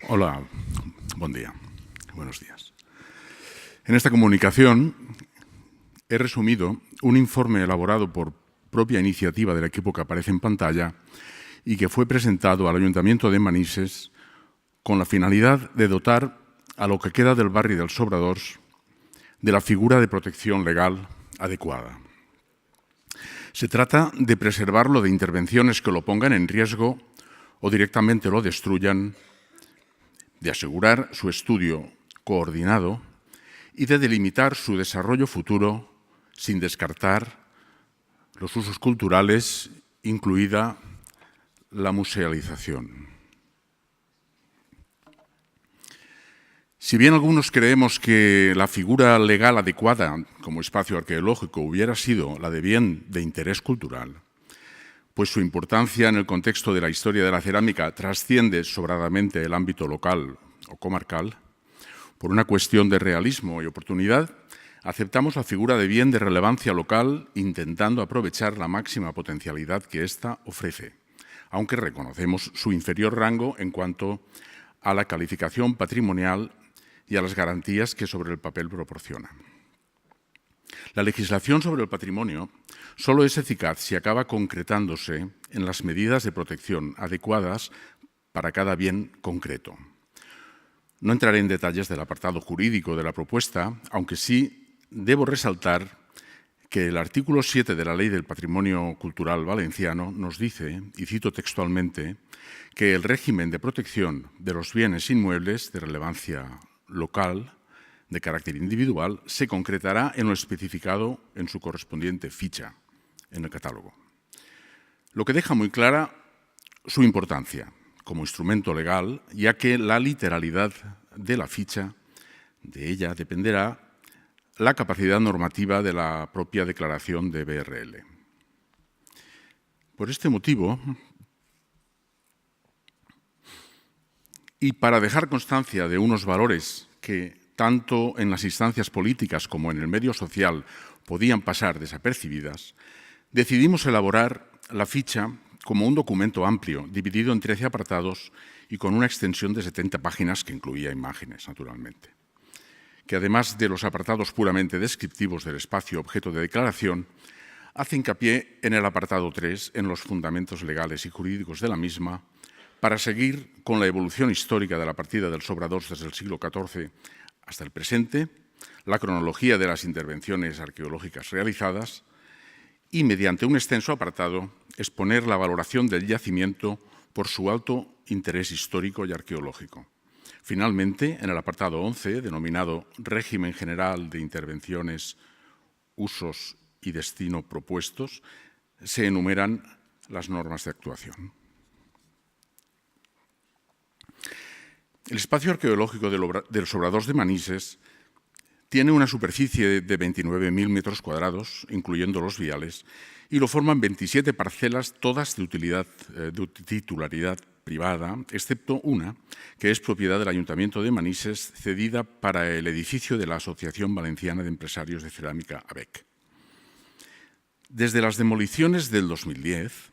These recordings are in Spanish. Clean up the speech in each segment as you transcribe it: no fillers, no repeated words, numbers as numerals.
Hola, buen día, buenos días. En esta comunicación he resumido un informe elaborado por propia iniciativa del equipo que aparece en pantalla y que fue presentado al Ayuntamiento de Manises con la finalidad de dotar a lo que queda del barri del Sobradors de la figura de protección legal adecuada. Se trata de preservarlo de intervenciones que lo pongan en riesgo o directamente lo destruyan, de asegurar su estudio coordinado y de delimitar su desarrollo futuro sin descartar los usos culturales, incluida la musealización. Si bien algunos creemos que la figura legal adecuada como espacio arqueológico hubiera sido la de bien de interés cultural, pues su importancia en el contexto de la historia de la cerámica trasciende sobradamente el ámbito local o comarcal, por una cuestión de realismo y oportunidad, aceptamos la figura de bien de relevancia local intentando aprovechar la máxima potencialidad que ésta ofrece, aunque reconocemos su inferior rango en cuanto a la calificación patrimonial y a las garantías que sobre el papel proporciona. La legislación sobre el patrimonio solo es eficaz si acaba concretándose en las medidas de protección adecuadas para cada bien concreto. No entraré en detalles del apartado jurídico de la propuesta, aunque sí debo resaltar que el artículo 7 de la Ley del Patrimonio Cultural Valenciano nos dice, y cito textualmente, que el régimen de protección de los bienes inmuebles de relevancia local, de carácter individual, se concretará en lo especificado en su correspondiente ficha en el catálogo. Lo que deja muy clara su importancia como instrumento legal, ya que la literalidad de la ficha, de ella dependerá la capacidad normativa de la propia declaración de BRL. Por este motivo, y para dejar constancia de unos valores que tanto en las instancias políticas como en el medio social podían pasar desapercibidas, decidimos elaborar la ficha como un documento amplio, dividido en 13 apartados y con una extensión de 70 páginas que incluía imágenes, naturalmente, que además de los apartados puramente descriptivos del espacio objeto de declaración, hace hincapié en el apartado 3, en los fundamentos legales y jurídicos de la misma, para seguir con la evolución histórica de la partida del Sobradors desde el siglo XIV hasta el presente, la cronología de las intervenciones arqueológicas realizadas y, mediante un extenso apartado, exponer la valoración del yacimiento por su alto interés histórico y arqueológico. Finalmente, en el apartado 11, denominado Régimen General de Intervenciones, Usos y Destino Propuestos, se enumeran las normas de actuación. El espacio arqueológico del Sobradors de Manises tiene una superficie de 29.000 metros cuadrados, incluyendo los viales, y lo forman 27 parcelas, todas de titularidad privada, excepto una, que es propiedad del Ayuntamiento de Manises, cedida para el edificio de la Asociación Valenciana de Empresarios de Cerámica, ABEC. Desde las demoliciones del 2010,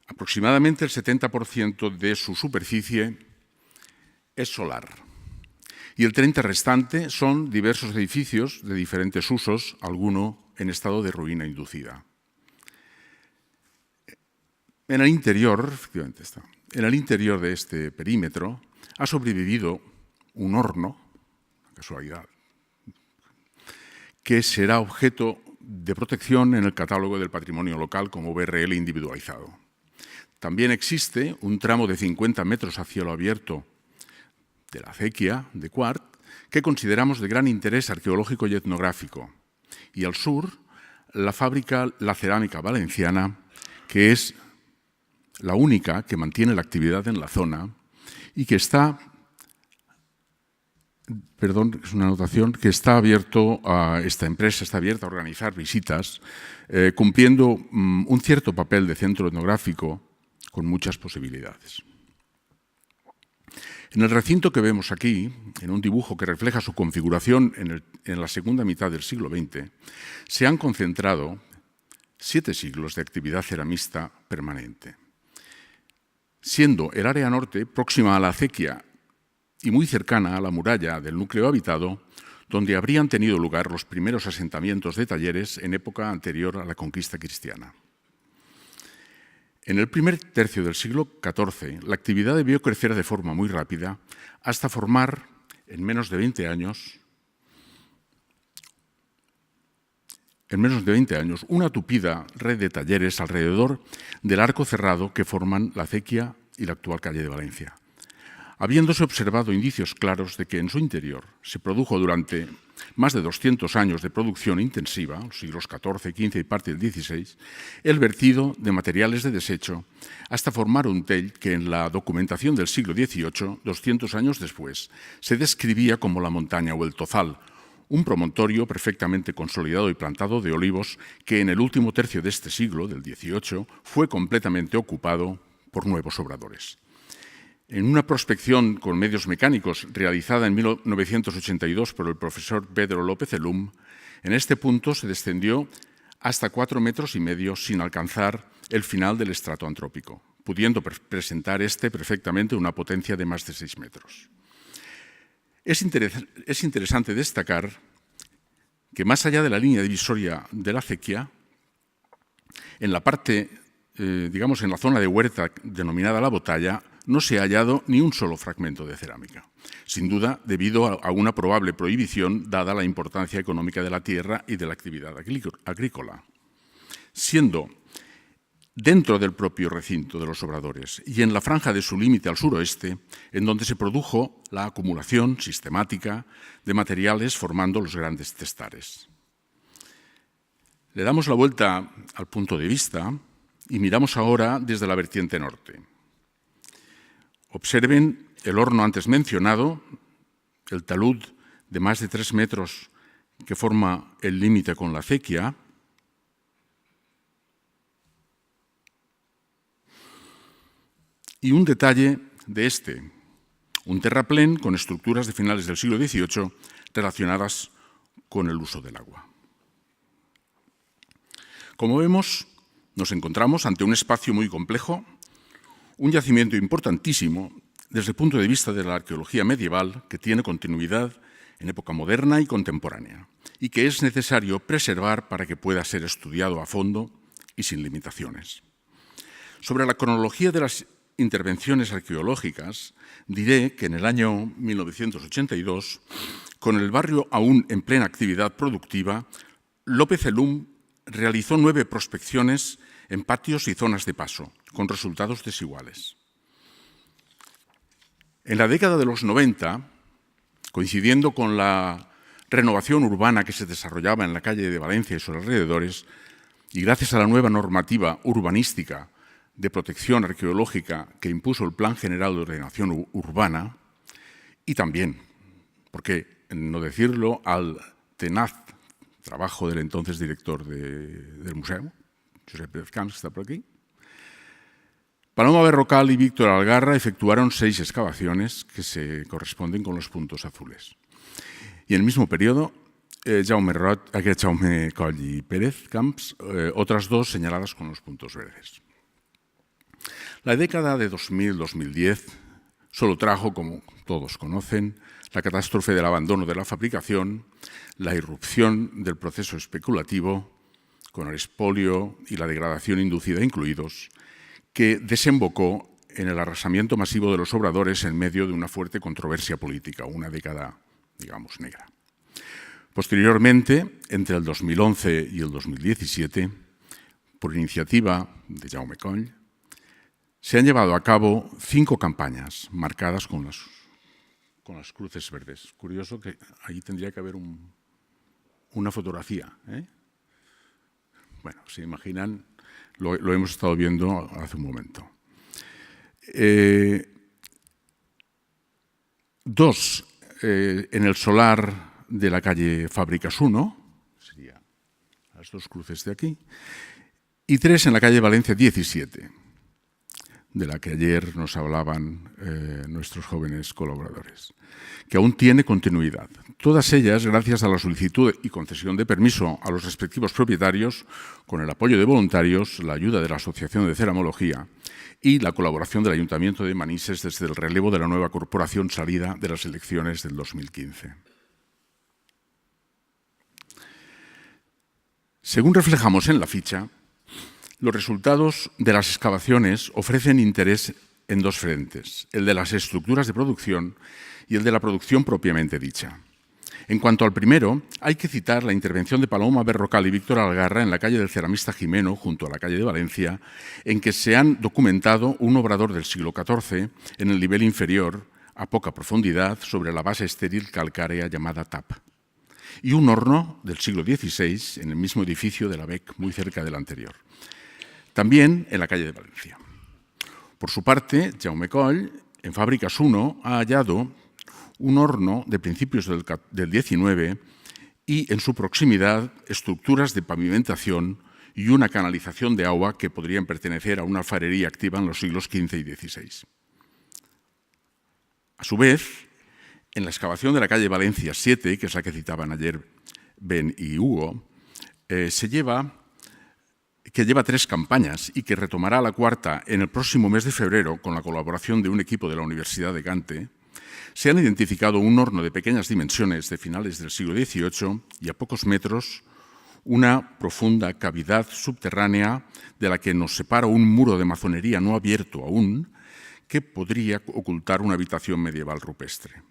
aproximadamente el 70% de su superficie es solar y el 30% restante son diversos edificios de diferentes usos, alguno en estado de ruina inducida. En el interior, efectivamente está, en el interior de este perímetro ha sobrevivido un horno, casualidad, que será objeto de protección en el catálogo del patrimonio local como BRL individualizado. También existe un tramo de 50 metros a cielo abierto de la acequia de Quart, que consideramos de gran interés arqueológico y etnográfico. Y al sur, la fábrica La Cerámica Valenciana, que es la única que mantiene la actividad en la zona y que está, es una anotación, que está abierto a esta empresa, está abierta a organizar visitas, cumpliendo un cierto papel de centro etnográfico con muchas posibilidades. En el recinto que vemos aquí, en un dibujo que refleja su configuración en la segunda mitad del siglo XX, se han concentrado 7 siglos de actividad ceramista permanente, siendo el área norte próxima a la acequia y muy cercana a la muralla del núcleo habitado, donde habrían tenido lugar los primeros asentamientos de talleres en época anterior a la conquista cristiana. En el primer tercio del siglo XIV, la actividad debió crecer de forma muy rápida hasta formar, en menos de 20 años, una tupida red de talleres alrededor del arco cerrado que forman la acequia y la actual calle de Valencia, habiéndose observado indicios claros de que en su interior se produjo durante más de 200 años de producción intensiva, los siglos XIV, XV y parte del XVI, el vertido de materiales de desecho hasta formar un tell que en la documentación del siglo XVIII, 200 años después, se describía como la montaña o el Tozal, un promontorio perfectamente consolidado y plantado de olivos que en el último tercio de este siglo, del XVIII, fue completamente ocupado por nuevos obradores. En una prospección con medios mecánicos realizada en 1982 por el profesor Pedro López Elum, en este punto se descendió hasta 4,5 metros sin alcanzar el final del estrato antrópico, pudiendo presentar perfectamente una potencia de más de 6 metros. Es interesante destacar que más allá de la línea divisoria de la acequia, en la parte, digamos, en la zona de huerta denominada La Botalla, no se ha hallado ni un solo fragmento de cerámica, sin duda debido a una probable prohibición dada la importancia económica de la tierra y de la actividad agrícola, siendo dentro del propio recinto de los obradores y en la franja de su límite al suroeste, en donde se produjo la acumulación sistemática de materiales formando los grandes testares. Le damos la vuelta al punto de vista y miramos ahora desde la vertiente norte. Observen el horno antes mencionado, el talud de más de 3 metros que forma el límite con la acequia, y un detalle de un terraplén con estructuras de finales del siglo XVIII relacionadas con el uso del agua. Como vemos, nos encontramos ante un espacio muy complejo, un yacimiento importantísimo desde el punto de vista de la arqueología medieval que tiene continuidad en época moderna y contemporánea y que es necesario preservar para que pueda ser estudiado a fondo y sin limitaciones. Sobre la cronología de las intervenciones arqueológicas, diré que en el año 1982, con el barrio aún en plena actividad productiva, López Elum realizó 9 prospecciones en patios y zonas de paso, con resultados desiguales. En la década de los 90, coincidiendo con la renovación urbana que se desarrollaba en la calle de Valencia y sus alrededores, y gracias a la nueva normativa urbanística de protección arqueológica que impuso el Plan General de Ordenación Urbana, y también, por qué no decirlo, al tenaz trabajo del entonces director del museo, Josep Pérez Camps, que está por aquí, Paloma Berrocal y Víctor Algarra efectuaron 6 excavaciones que se corresponden con los puntos azules. Y en el mismo periodo, Jaume Coll y Pérez Camps, otras 2 señaladas con los puntos verdes. La década de 2000-2010 solo trajo, como todos conocen, la catástrofe del abandono de la fabricación, la irrupción del proceso especulativo, con el expolio y la degradación inducida incluidos, que desembocó en el arrasamiento masivo de los obradores en medio de una fuerte controversia política, una década, digamos, negra. Posteriormente, entre el 2011 y el 2017, por iniciativa de Jaume Coll, se han llevado a cabo 5 campañas marcadas con las cruces verdes. Curioso que ahí tendría que haber una fotografía. Bueno, se imaginan, lo hemos estado viendo hace un momento. 2 en el solar de la calle Fábricas 1, serían las 2 cruces de aquí, y 3 en la calle Valencia 17. de la que ayer nos hablaban nuestros jóvenes colaboradores, que aún tiene continuidad. Todas ellas gracias a la solicitud y concesión de permiso a los respectivos propietarios, con el apoyo de voluntarios, la ayuda de la Asociación de Ceramología y la colaboración del Ayuntamiento de Manises desde el relevo de la nueva corporación salida de las elecciones del 2015. Según reflejamos en la ficha, los resultados de las excavaciones ofrecen interés en dos frentes, el de las estructuras de producción y el de la producción propiamente dicha. En cuanto al primero, hay que citar la intervención de Paloma Berrocal y Víctor Algarra en la calle del Ceramista Jimeno, junto a la calle de Valencia, en que se han documentado un obrador del siglo XIV en el nivel inferior, a poca profundidad, sobre la base estéril calcárea llamada tap, y un horno del siglo XVI en el mismo edificio de la Bec, muy cerca del anterior. También en la calle de Valencia. Por su parte, Jaume Coll, en Fábricas 1, ha hallado un horno de principios del XIX y, en su proximidad, estructuras de pavimentación y una canalización de agua que podrían pertenecer a una alfarería activa en los siglos XV y XVI. A su vez, en la excavación de la calle Valencia 7, que es la que citaban ayer Ben y Hugo, que lleva 3 campañas y que retomará la 4ª en el próximo mes de febrero con la colaboración de un equipo de la Universidad de Gante, se han identificado un horno de pequeñas dimensiones de finales del siglo XVIII y a pocos metros una profunda cavidad subterránea de la que nos separa un muro de masonería no abierto aún que podría ocultar una habitación medieval rupestre.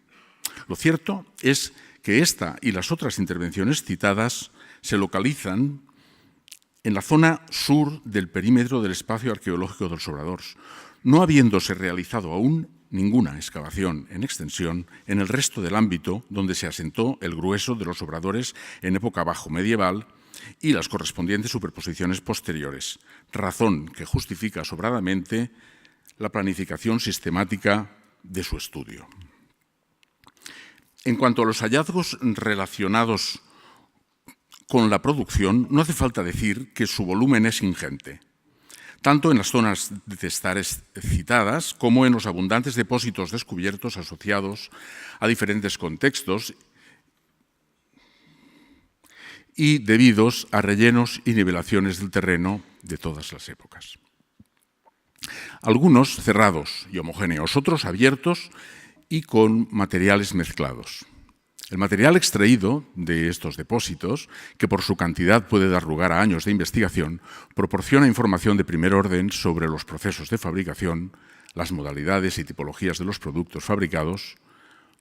Lo cierto es que esta y las otras intervenciones citadas se localizan en la zona sur del perímetro del espacio arqueológico del Sobradors, no habiéndose realizado aún ninguna excavación en extensión en el resto del ámbito donde se asentó el grueso de los obradores en época bajo medieval y las correspondientes superposiciones posteriores, razón que justifica sobradamente la planificación sistemática de su estudio. En cuanto a los hallazgos relacionados con la producción, no hace falta decir que su volumen es ingente, tanto en las zonas de testares citadas como en los abundantes depósitos descubiertos asociados a diferentes contextos y debidos a rellenos y nivelaciones del terreno de todas las épocas. Algunos cerrados y homogéneos, otros abiertos y con materiales mezclados. El material extraído de estos depósitos, que por su cantidad puede dar lugar a años de investigación, proporciona información de primer orden sobre los procesos de fabricación, las modalidades y tipologías de los productos fabricados,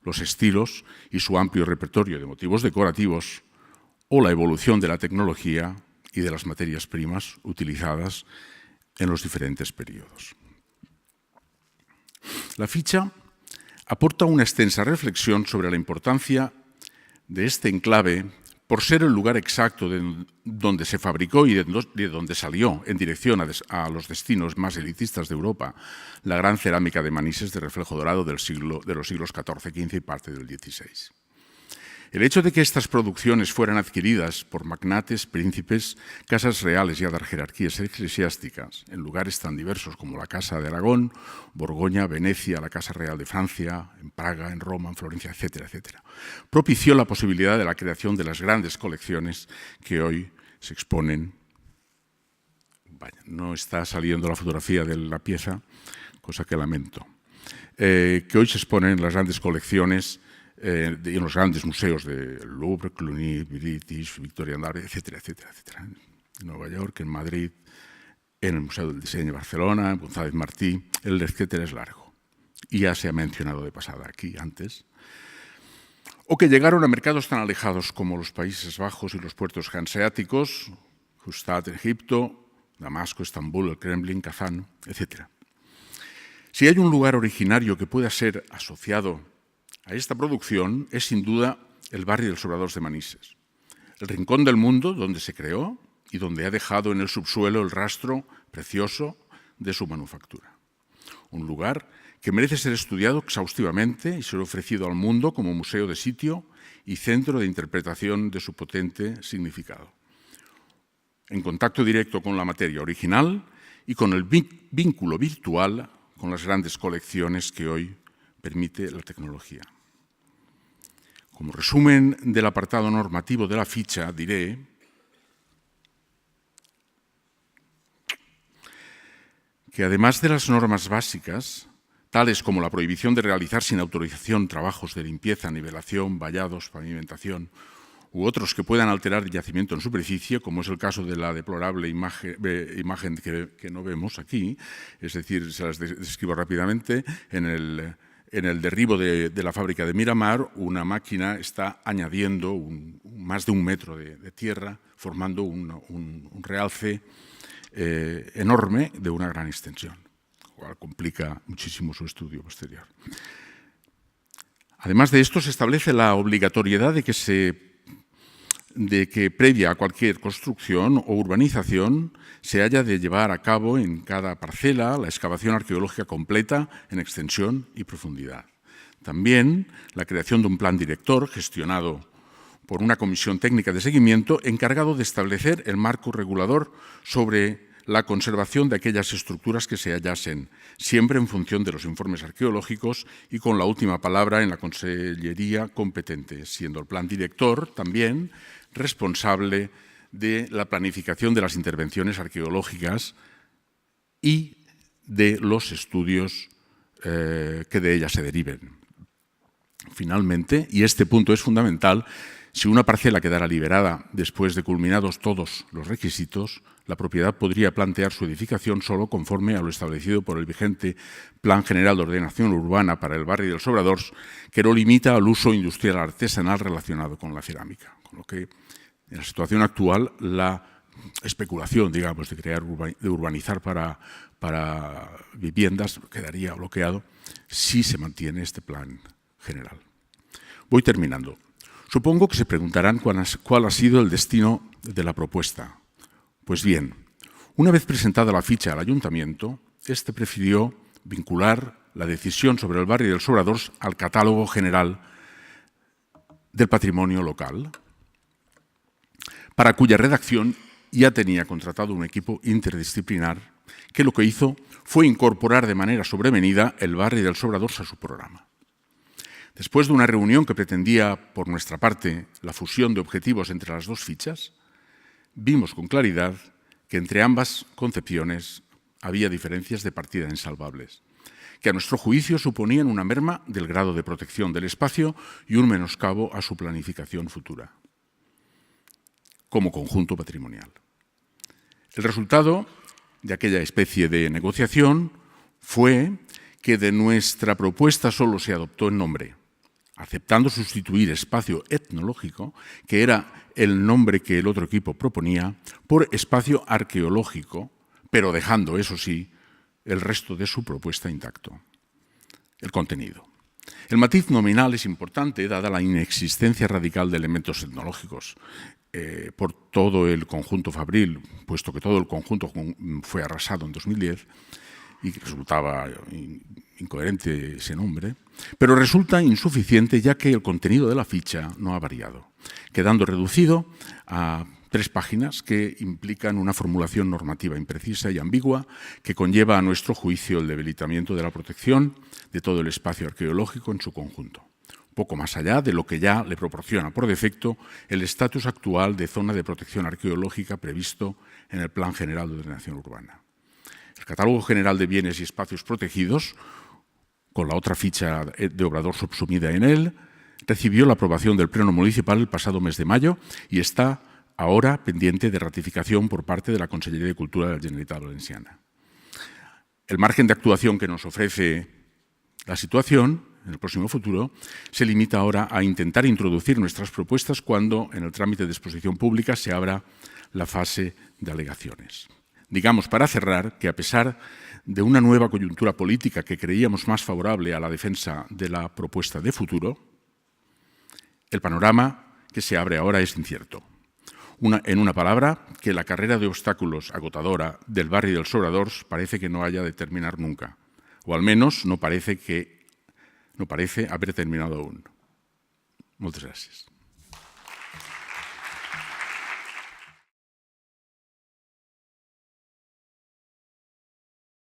los estilos y su amplio repertorio de motivos decorativos, o la evolución de la tecnología y de las materias primas utilizadas en los diferentes periodos. La ficha aporta una extensa reflexión sobre la importancia de este enclave por ser el lugar exacto de donde se fabricó y de donde salió en dirección a los destinos más elitistas de Europa la gran cerámica de Manises de reflejo dorado de los siglos XIV, XV y parte del XVI. El hecho de que estas producciones fueran adquiridas por magnates, príncipes, casas reales y otras jerarquías eclesiásticas en lugares tan diversos como la Casa de Aragón, Borgoña, Venecia, la Casa Real de Francia, en Praga, en Roma, en Florencia, etcétera, etcétera, propició la posibilidad de la creación de las grandes colecciones que hoy se exponen. Vaya, no está saliendo la fotografía de la pieza, cosa que lamento. Que hoy se exponen en las grandes colecciones en los grandes museos de Louvre, Cluny, British, Victoria and Albert, etcétera, etcétera, etcétera. En Nueva York, en Madrid, en el Museo del Diseño de Barcelona, en González Martí, el etcétera es largo. Y ya se ha mencionado de pasada aquí antes. O que llegaron a mercados tan alejados como los Países Bajos y los puertos hanseáticos, Fustat en Egipto, Damasco, Estambul, el Kremlin, Kazán, etcétera. Si hay un lugar originario que pueda ser asociado a esta producción es sin duda el barrio del Sobradors de Manises, el rincón del mundo donde se creó y donde ha dejado en el subsuelo el rastro precioso de su manufactura. Un lugar que merece ser estudiado exhaustivamente y ser ofrecido al mundo como museo de sitio y centro de interpretación de su potente significado. En contacto directo con la materia original y con el vínculo virtual con las grandes colecciones que hoy permite la tecnología. Como resumen del apartado normativo de la ficha, diré que además de las normas básicas, tales como la prohibición de realizar sin autorización trabajos de limpieza, nivelación, vallados, pavimentación u otros que puedan alterar el yacimiento en superficie, como es el caso de la deplorable imagen que no vemos aquí, es decir, se las describo rápidamente, en el derribo de la fábrica de Miramar, una máquina está añadiendo más de 1 metro de tierra, formando un realce enorme de una gran extensión, lo cual complica muchísimo su estudio posterior. Además de esto, se establece la obligatoriedad de que previa a cualquier construcción o urbanización se haya de llevar a cabo en cada parcela la excavación arqueológica completa en extensión y profundidad. También la creación de un plan director gestionado por una comisión técnica de seguimiento encargado de establecer el marco regulador sobre la conservación de aquellas estructuras que se hallasen, siempre en función de los informes arqueológicos y con la última palabra en la consellería competente, siendo el plan director también responsable de la planificación de las intervenciones arqueológicas y de los estudios que de ellas se deriven. Finalmente, y este punto es fundamental, si una parcela quedara liberada después de culminados todos los requisitos, la propiedad podría plantear su edificación solo conforme a lo establecido por el vigente Plan General de Ordenación Urbana para el barrio del Sobradors, que no limita al uso industrial artesanal relacionado con la cerámica. Con lo que, en la situación actual, la especulación, digamos, de urbanizar para viviendas quedaría bloqueado si se mantiene este plan general. Voy terminando. Supongo que se preguntarán cuál ha sido el destino de la propuesta. Pues bien, una vez presentada la ficha al ayuntamiento, este prefirió vincular la decisión sobre el barrio del Sobradors al catálogo general del patrimonio local, para cuya redacción ya tenía contratado un equipo interdisciplinar que lo que hizo fue incorporar de manera sobrevenida el barrio del Sobradors a su programa. Después de una reunión que pretendía, por nuestra parte, la fusión de objetivos entre las dos fichas, vimos con claridad que entre ambas concepciones había diferencias de partida insalvables, que a nuestro juicio suponían una merma del grado de protección del espacio y un menoscabo a su planificación futura, como conjunto patrimonial. El resultado de aquella especie de negociación fue que de nuestra propuesta solo se adoptó el nombre, aceptando sustituir espacio etnológico, que era el nombre que el otro equipo proponía, por espacio arqueológico, pero dejando, eso sí, el resto de su propuesta intacto, el contenido. El matiz nominal es importante, dada la inexistencia radical de elementos etnológicos por todo el conjunto fabril, puesto que todo el conjunto fue arrasado en 2010 y resultaba incoherente ese nombre, pero resulta insuficiente ya que el contenido de la ficha no ha variado, quedando reducido a 3 páginas que implican una formulación normativa imprecisa y ambigua que conlleva a nuestro juicio el debilitamiento de la protección de todo el espacio arqueológico en su conjunto, poco más allá de lo que ya le proporciona por defecto el estatus actual de zona de protección arqueológica previsto en el Plan General de Ordenación Urbana. El Catálogo General de Bienes y Espacios Protegidos, con la otra ficha de Obrador subsumida en él, recibió la aprobación del Pleno Municipal el pasado mes de mayo y está ahora pendiente de ratificación por parte de la Consellería de Cultura de la Generalitat Valenciana. El margen de actuación que nos ofrece la situación en el próximo futuro se limita ahora a intentar introducir nuestras propuestas cuando en el trámite de exposición pública se abra la fase de alegaciones. Digamos, para cerrar, que a pesar de una nueva coyuntura política que creíamos más favorable a la defensa de la propuesta de futuro, el panorama que se abre ahora es incierto. En una palabra, que la carrera de obstáculos agotadora del barrio del Sobradors parece que no haya de terminar nunca, o al menos no parece haber terminado aún. Muchas gracias.